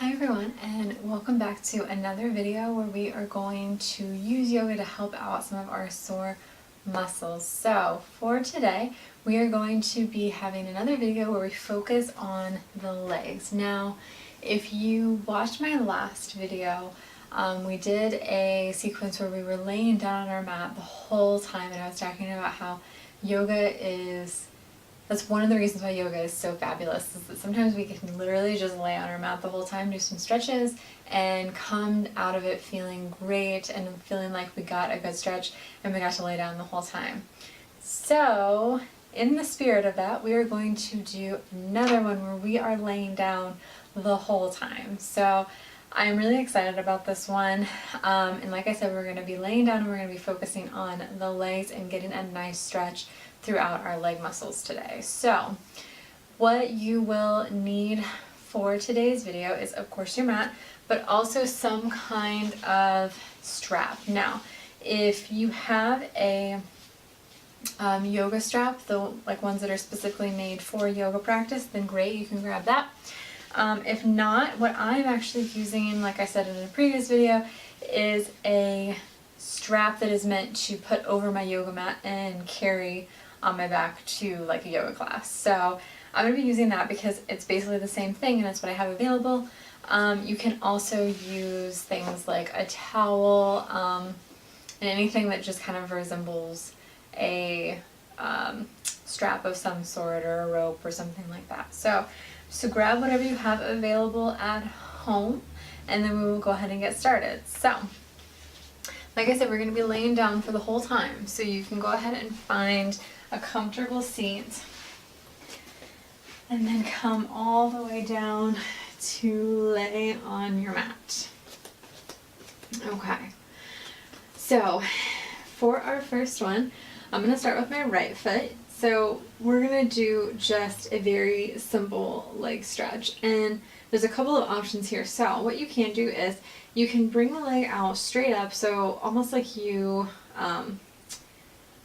Hi everyone, and welcome back to another video where we are going to use yoga to help out some of our sore muscles. So for today we are going to be having another video where we focus on the legs. Now if you watched my last video, we did a sequence where we were laying down on our mat the whole time, and I was talking about how that's one of the reasons why yoga is so fabulous, is that sometimes we can literally just lay on our mat the whole time, do some stretches, and come out of it feeling great and feeling like we got a good stretch and we got to lay down the whole time. So in the spirit of that, we are going to do another one where we are laying down the whole time. So I'm really excited about this one, and like I said, we're going to be laying down and we're going to be focusing on the legs and getting a nice stretch throughout our leg muscles today. So what you will need for today's video is, of course, your mat, but also some kind of strap. Now if you have a yoga strap, the ones that are specifically made for yoga practice, then great, you can grab that. If not, what I'm actually using, like I said in a previous video, is a strap that is meant to put over my yoga mat and carry on my back to like a yoga class. So I'm going to be using that because it's basically the same thing and that's what I have available. You can also use things like a towel and anything that just kind of resembles a strap of some sort or a rope or something like that. So grab whatever you have available at home, and then we will go ahead and get started. So like I said, we're going to be laying down for the whole time, so you can go ahead and find a comfortable seat and then come all the way down to lay on your mat. Okay, so for our first one, I'm going to start with my right foot. So we're going to do just a very simple leg stretch, and there's a couple of options here. So what you can do is you can bring the leg out straight up, so almost like you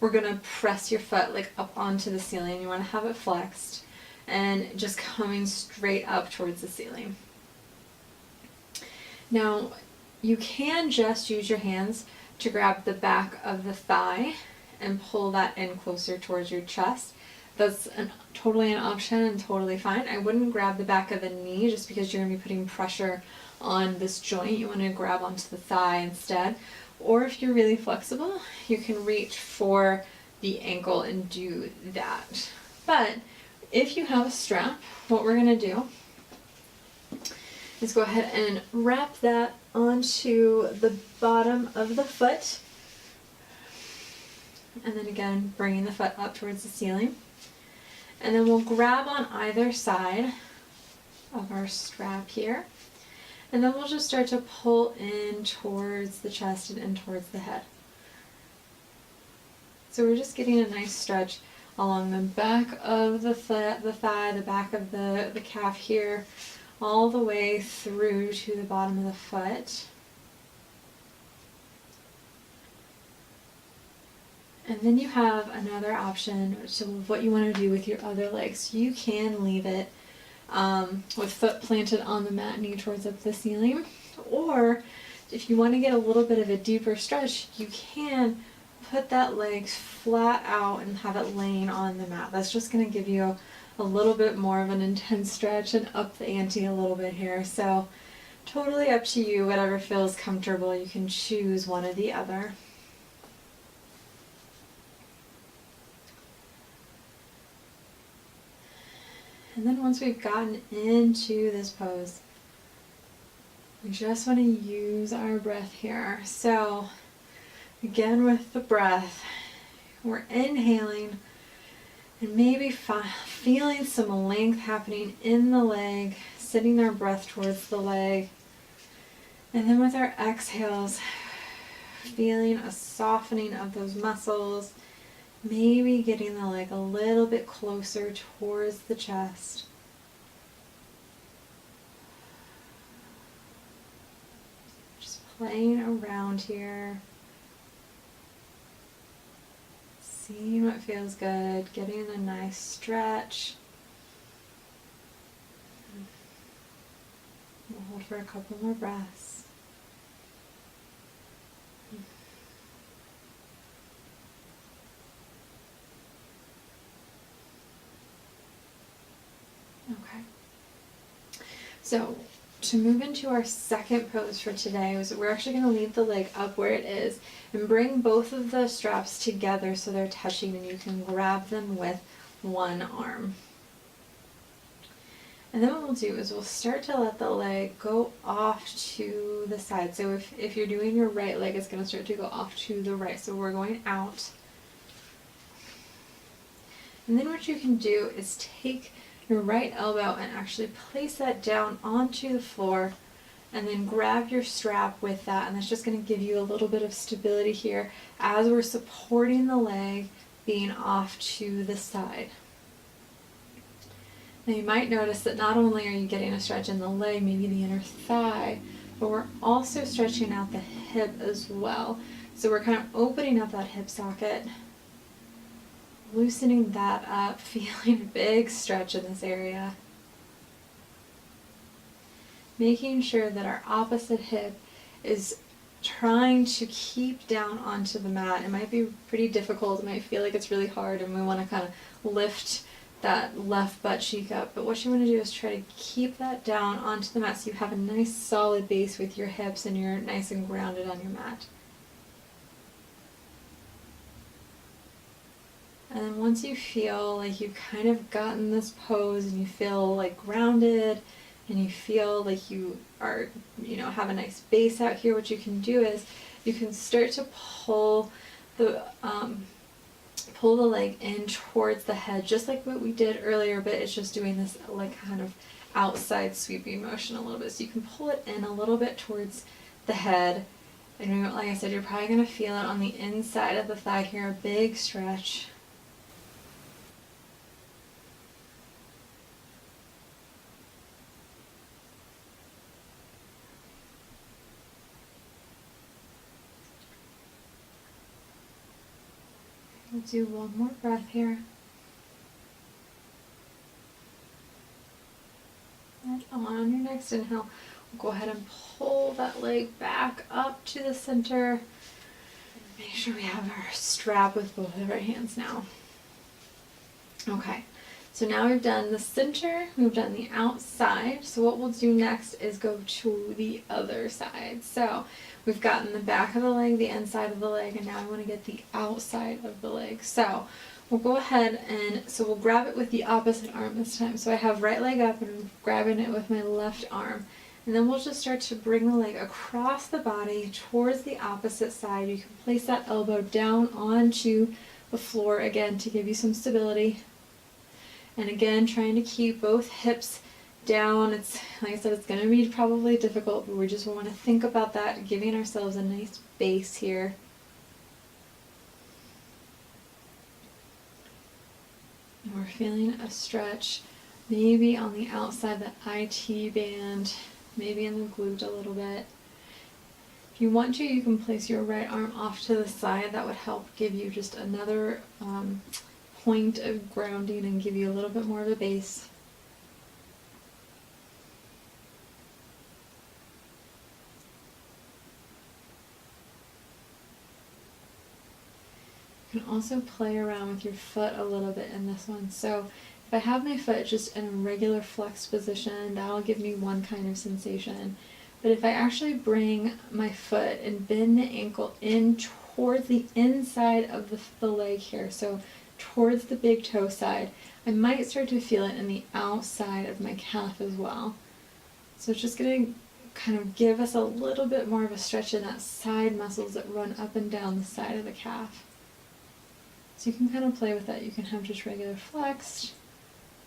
we're going to press your foot like up onto the ceiling. You want to have it flexed and just coming straight up towards the ceiling. Now you can just use your hands to grab the back of the thigh and pull that in closer towards your chest. That's totally an option and totally fine. I wouldn't grab the back of the knee just because you're going to be putting pressure on this joint. You want to grab onto the thigh instead. Or if you're really flexible, you can reach for the ankle and do that. But if you have a strap, what we're going to do is go ahead and wrap that onto the bottom of the foot. And then again, bringing the foot up towards the ceiling. And then we'll grab on either side of our strap here. And then we'll just start to pull in towards the chest and in towards the head. So we're just getting a nice stretch along the back of the thigh, the back of the calf here, all the way through to the bottom of the foot. And then you have another option, which is what you want to do with your other leg. So you can leave it with foot planted on the mat, knee towards up the ceiling. Or if you want to get a little bit of a deeper stretch, you can put that leg flat out and have it laying on the mat. That's just going to give you a little bit more of an intense stretch and up the ante a little bit here. So totally up to you, whatever feels comfortable. You can choose one or the other. And then once we've gotten into this pose, we just want to use our breath here. So again, with the breath, we're inhaling and maybe feeling some length happening in the leg, sending our breath towards the leg. And then with our exhales, feeling a softening of those muscles, maybe getting the leg a little bit closer towards the chest. Just playing around here. Seeing what feels good, getting a nice stretch. We'll hold hold for a couple more breaths. Okay. So to move into our second pose for today, we're actually going to leave the leg up where it is and bring both of the straps together so they're touching and you can grab them with one arm. And then what we'll do is we'll start to let the leg go off to the side. So if you're doing your right leg, it's going to start to go off to the right. So we're going out. And then what you can do is take your right elbow and actually place that down onto the floor and then grab your strap with that, and that's just going to give you a little bit of stability here as we're supporting the leg being off to the side. Now you might notice that not only are you getting a stretch in the leg, maybe the inner thigh, but we're also stretching out the hip as well. So we're kind of opening up that hip socket, loosening that up, feeling a big stretch in this area. Making sure that our opposite hip is trying to keep down onto the mat. It might be pretty difficult, it might feel like it's really hard, and we want to kind of lift that left butt cheek up, but what you want to do is try to keep that down onto the mat so you have a nice solid base with your hips and you're nice and grounded on your mat. And then once you feel like you've kind of gotten this pose and you feel like grounded and you feel like you are, have a nice base out here, what you can do is you can start to pull the leg in towards the head, just like what we did earlier, but it's just doing this like kind of outside sweeping motion a little bit. So you can pull it in a little bit towards the head. And like I said, you're probably going to feel it on the inside of the thigh here, a big stretch. We'll do one more breath here. And on your next inhale, we'll go ahead and pull that leg back up to the center. Make sure we have our strap with both of our hands now. Okay, so now we've done the center, we've done the outside. So what we'll do next is go to the other side. So we've gotten the back of the leg, the inside of the leg, and now we want to get the outside of the leg. So we'll go ahead and, we'll grab it with the opposite arm this time. So I have right leg up and I'm grabbing it with my left arm. And then we'll just start to bring the leg across the body towards the opposite side. You can place that elbow down onto the floor again to give you some stability. And again, trying to keep both hips down. It's, like I said, it's going to be probably difficult, but we just want to think about that, giving ourselves a nice base here. And we're feeling a stretch, maybe on the outside, the IT band, maybe in the glute a little bit. If you want to, you can place your right arm off to the side. That would help give you just another point of grounding and give you a little bit more of a base. You can also play around with your foot a little bit in this one. So if I have my foot just in a regular flexed position, that'll give me one kind of sensation. But if I actually bring my foot and bend the ankle in towards the inside of the leg here, so towards the big toe side, I might start to feel it in the outside of my calf as well. So it's just going to kind of give us a little bit more of a stretch in that side muscles that run up and down the side of the calf. So you can kind of play with that. You can have just regular flexed,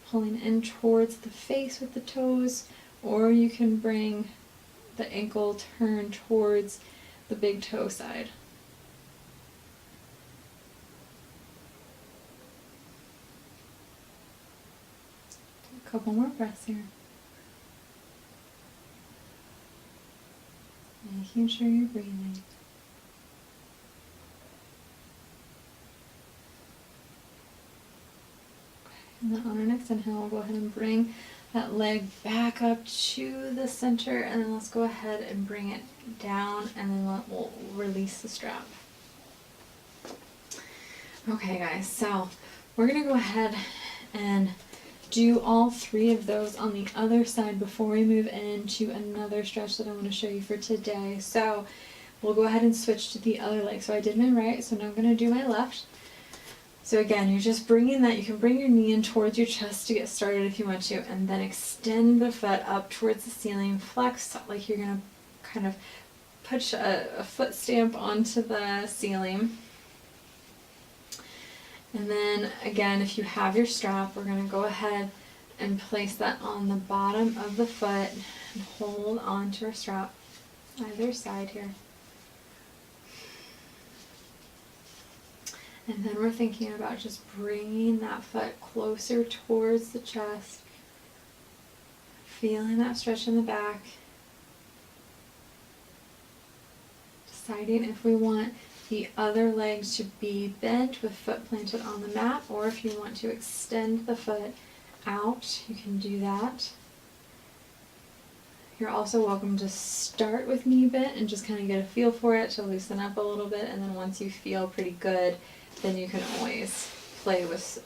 pulling in towards the face with the toes, or you can bring the ankle turn towards the big toe side. A couple more breaths here. Making sure you're breathing. And then on our next inhale, we'll go ahead and bring that leg back up to the center, and then let's go ahead and bring it down, and then we'll release the strap. Okay guys, so we're gonna go ahead and do all 3 of those on the other side before we move into another stretch that I want to show you for today. So we'll go ahead and switch to the other leg. So I did my right, so now I'm going to do my left. So again, you're just bringing that, you can bring your knee in towards your chest to get started if you want to, and then extend the foot up towards the ceiling, flex like you're going to kind of put a foot stamp onto the ceiling. And then again, if you have your strap, we're going to go ahead and place that on the bottom of the foot and hold on to our strap either side here. And then we're thinking about just bringing that foot closer towards the chest, feeling that stretch in the back, deciding if we want the other leg to be bent with foot planted on the mat, or if you want to extend the foot out, you can do that. You're also welcome to start with knee bent and just kind of get a feel for it to loosen up a little bit, and then once you feel pretty good, then you can always play with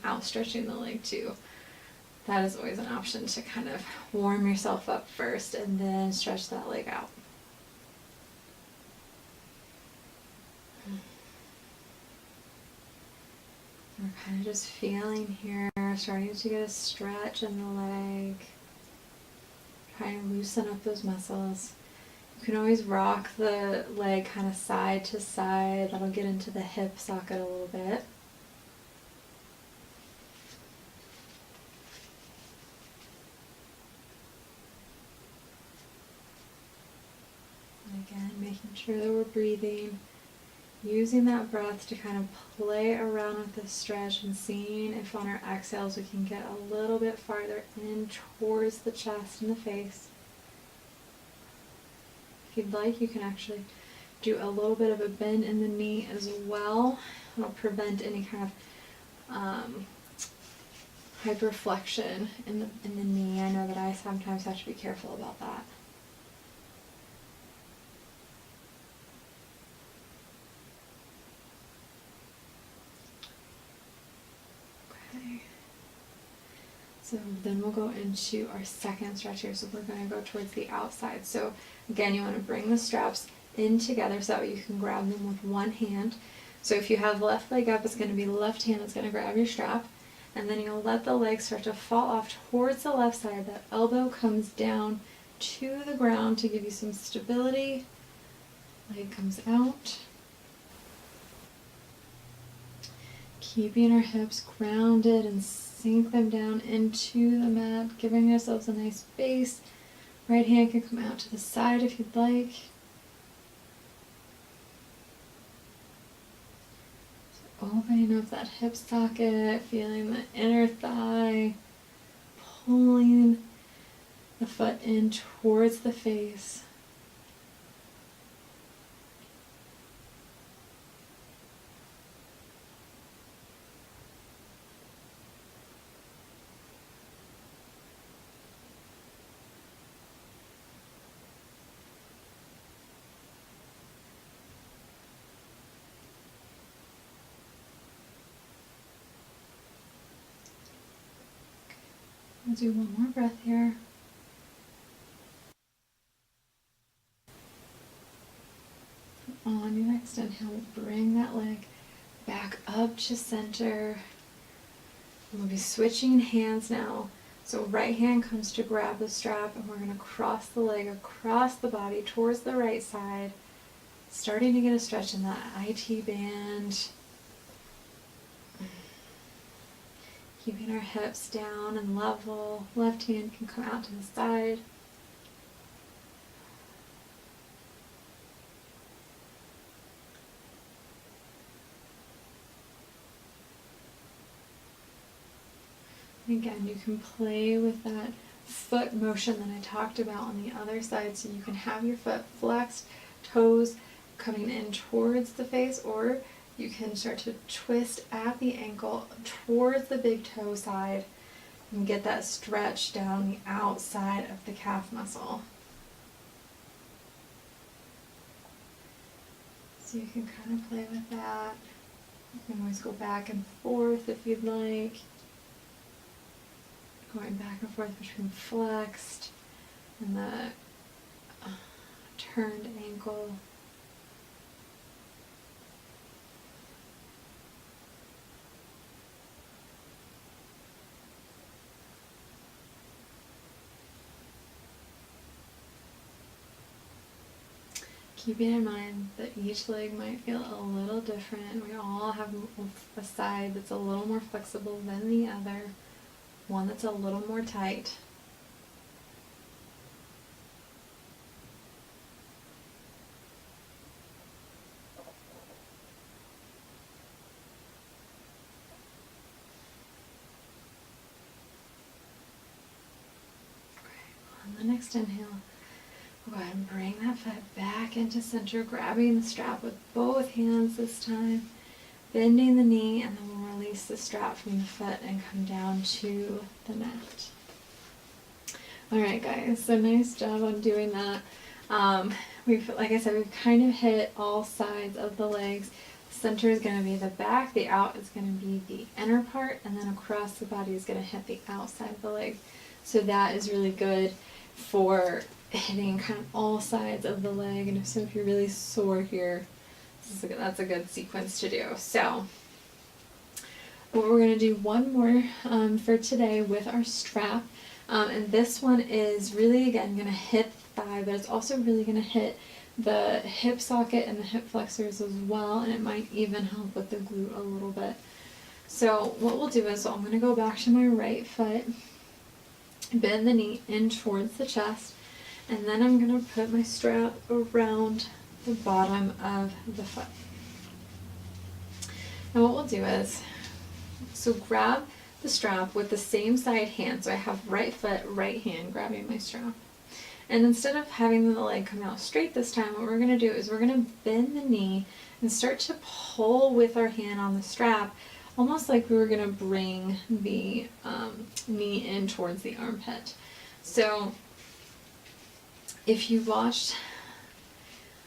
outstretching the leg too. That is always an option to kind of warm yourself up first and then stretch that leg out. We're kind of just feeling here, starting to get a stretch in the leg. Trying to loosen up those muscles. You can always rock the leg kind of side to side. That'll get into the hip socket a little bit. And again, making sure that we're breathing. Using that breath to kind of play around with the stretch and seeing if on our exhales we can get a little bit farther in towards the chest and the face. If you'd like, you can actually do a little bit of a bend in the knee as well. It'll prevent any kind of hyperflexion in the knee. I know that I sometimes have to be careful about that. So then we'll go into our second stretch here. So we're going to go towards the outside. So again, you want to bring the straps in together so that you can grab them with one hand. So if you have the left leg up, it's going to be the left hand that's going to grab your strap. And then you'll let the leg start to fall off towards the left side. That elbow comes down to the ground to give you some stability. Leg comes out. Keeping our hips grounded and sink them down into the mat, giving ourselves a nice base. Right hand can come out to the side if you'd like. So opening up that hip socket, feeling the inner thigh, pulling the foot in towards the face. We'll do one more breath here. On your next inhale, bring that leg back up to center. We'll be switching hands now. So right hand comes to grab the strap, and we're going to cross the leg across the body towards the right side, starting to get a stretch in that IT band. Keeping our hips down and level. Left hand can come out to the side. Again, you can play with that foot motion that I talked about on the other side, so you can have your foot flexed, toes coming in towards the face, or you can start to twist at the ankle towards the big toe side, and get that stretch down the outside of the calf muscle. So you can kind of play with that. You can always go back and forth if you'd like. Going back and forth between flexed and the turned ankle. Keeping in mind that each leg might feel a little different. We all have a side that's a little more flexible than the other, one that's a little more tight. Okay, on the next inhale, go ahead and bring that foot back into center, grabbing the strap with both hands this time, bending the knee, and then we'll release the strap from the foot and come down to the mat. Alright guys, so nice job on doing that. Like I said, we've kind of hit all sides of the legs. Center is going to be the back, the out is going to be the inner part, and then across the body is going to hit the outside of the leg. So that is really good for hitting kind of all sides of the leg, and so if you're really sore here, that's a good sequence to do. So we're going to do one more for today with our strap, and this one is really again going to hit the thigh, but it's also really going to hit the hip socket and the hip flexors as well, and it might even help with the glute a little bit. So what we'll do is, I'm going to go back to my right foot, bend the knee in towards the chest, and then I'm going to put my strap around the bottom of the foot. Now what we'll do is, so grab the strap with the same side hand, so I have right foot, right hand grabbing my strap. And instead of having the leg come out straight this time, what we're going to do is we're going to bend the knee and start to pull with our hand on the strap, almost like we were going to bring the knee in towards the armpit. So if you watched,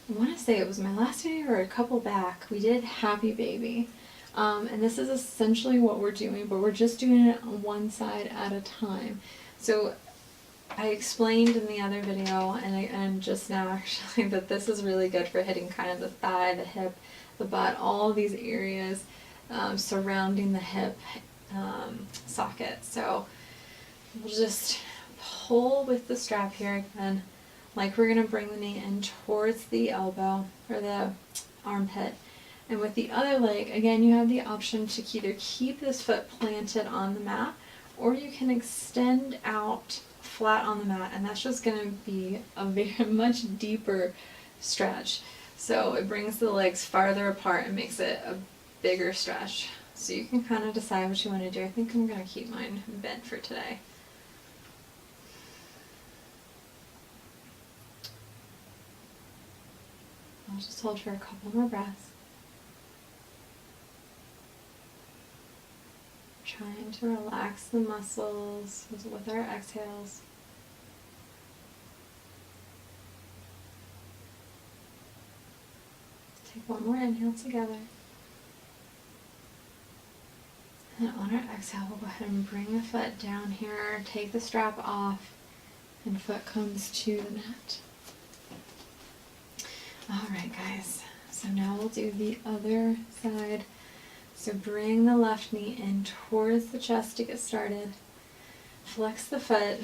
I want to say it was my last video or a couple back, we did Happy Baby. And this is essentially what we're doing, but we're just doing it on one side at a time. So I explained in the other video, and just now actually, that this is really good for hitting kind of the thigh, the hip, the butt, all of these areas surrounding the hip socket. So we'll just pull with the strap here again, like we're going to bring the knee in towards the elbow or the armpit. And with the other leg, again, you have the option to either keep this foot planted on the mat, or you can extend out flat on the mat, and that's just going to be a very much deeper stretch. So it brings the legs farther apart and makes it a bigger stretch. So you can kind of decide what you want to do. I think I'm going to keep mine bent for today. I'll just hold for a couple more breaths. Trying to relax the muscles with our exhales. Take one more inhale together. And on our exhale, we'll go ahead and bring the foot down here, take the strap off, and foot comes to the mat. Alright guys, so now we'll do the other side. So bring the left knee in towards the chest to get started. Flex the foot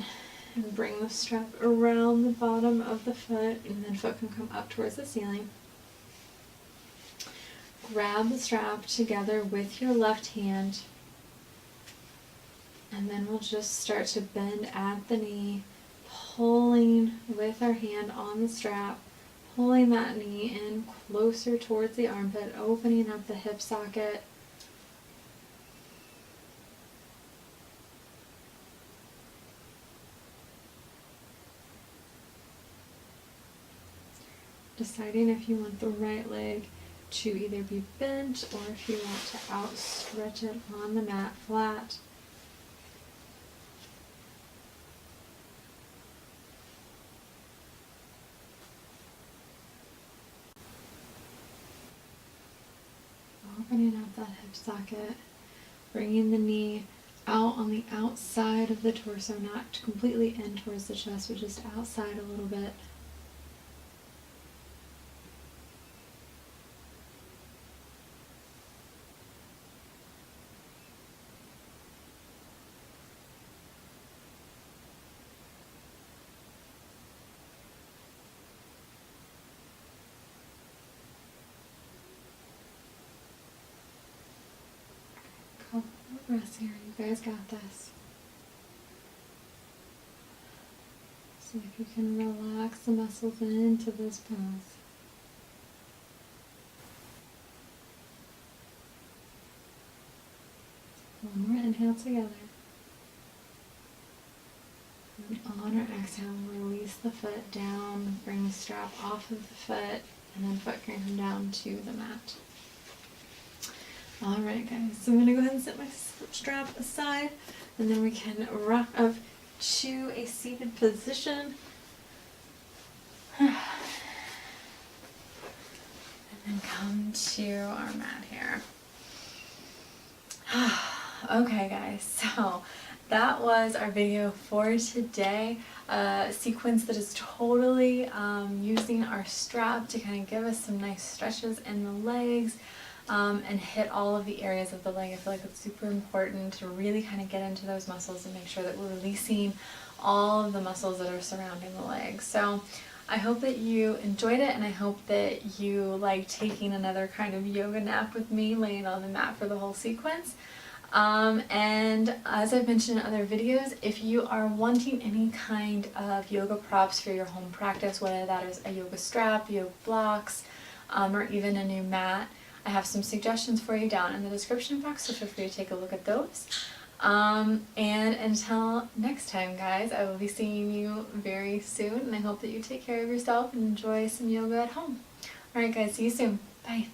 and bring the strap around the bottom of the foot, and then foot can come up towards the ceiling. Grab the strap together with your left hand, and then we'll just start to bend at the knee, pulling with our hand on the strap, pulling that knee in closer towards the armpit, opening up the hip socket. Deciding if you want the right leg to either be bent or if you want to outstretch it on the mat flat. softening out that hip socket, bringing the knee out on the outside of the torso, not completely in towards the chest, but just outside a little bit. Couple of breaths here. You guys got this. See if you can relax the muscles into this pose. One more inhale together. And on our exhale, release the foot down, bring the strap off of the foot, and then foot can come down to the mat. Alright guys, so I'm going to go ahead and set my strap aside, and then we can rock up to a seated position. And then come to our mat here. Okay guys, so that was our video for today. A sequence that is totally using our strap to kind of give us some nice stretches in the legs. And hit all of the areas of the leg. I feel like it's super important to really kind of get into those muscles and make sure that we're releasing all of the muscles that are surrounding the leg. So I hope that you enjoyed it, and I hope that you like taking another kind of yoga nap with me, laying on the mat for the whole sequence. And as I've mentioned in other videos, if you are wanting any kind of yoga props for your home practice, whether that is a yoga strap, yoga blocks, or even a new mat, I have some suggestions for you down in the description box, so feel free to take a look at those. And until next time, guys, I will be seeing you very soon, and I hope that you take care of yourself and enjoy some yoga at home. Alright guys, see you soon. Bye.